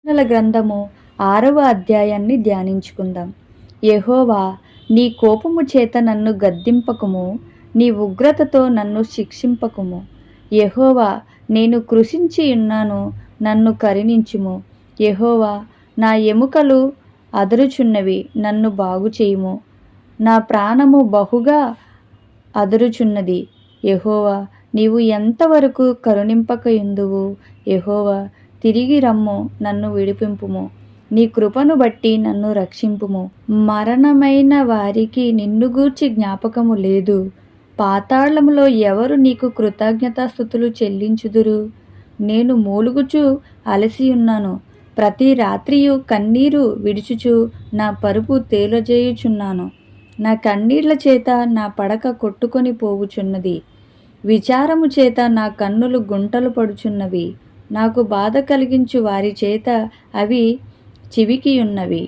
కీర్తనల గ్రంథము 6వ అధ్యాయాన్ని ధ్యానించుకుందాం. యెహోవా, నీ కోపము చేత నన్ను గద్దింపకుము, నీ ఉగ్రతతో నన్ను శిక్షింపకుము. యెహోవా, నేను కృశించి ఉన్నాను, నన్ను కరుణించుము. యెహోవా, నా ఎముకలు అదరుచున్నవి, నన్ను బాగుచేయుము. నా ప్రాణము బహుగా అదరుచున్నది. యెహోవా, నీవు ఎంతవరకు కరుణింపకయుందువు? యెహోవా, తిరిగి రమ్ము, నన్ను విడిపింపుము. నీ కృపను బట్టి నన్ను రక్షింపుము. మరణమైన వారికి నిన్ను గూర్చి జ్ఞాపకము లేదు. పాతాళములో ఎవరు నీకు కృతజ్ఞతాస్తుతులు చెల్లించుదురు? నేను మూలుగుచు అలసియున్నాను. ప్రతి రాత్రియు కన్నీరు విడుచుచు నా పరుపు తేలజేయుచున్నాను. నా కన్నీళ్ల చేత నా పడక కొట్టుకొని పోవుచున్నది. విచారము చేత నా కన్నులు గుంటలు పడుచున్నవి. నాకు బాధ కలిగించు వారి చేత అవి చివికియున్నవి.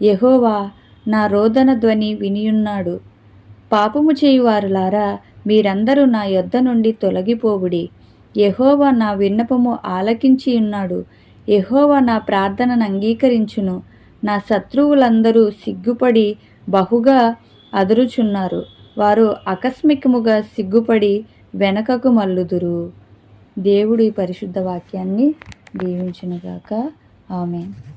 యెహోవా నా రోదన ధ్వని వినియున్నాడు. పాపము చేయువారులారా, మీరందరూ నా యొద్ద నుండి తొలగిపోవుడి. యెహోవా నా విన్నపము ఆలకించియున్నాడు. యెహోవా నా ప్రార్థనను అంగీకరించును. నా శత్రువులందరూ సిగ్గుపడి బహుగా అదురుచున్నారు. వారు ఆకస్మికముగా సిగ్గుపడి వెనకకు మల్లుదురు. దేవుడి పరిశుద్ధ వాక్యాన్ని దీవించునుగాక. ఆమేన్.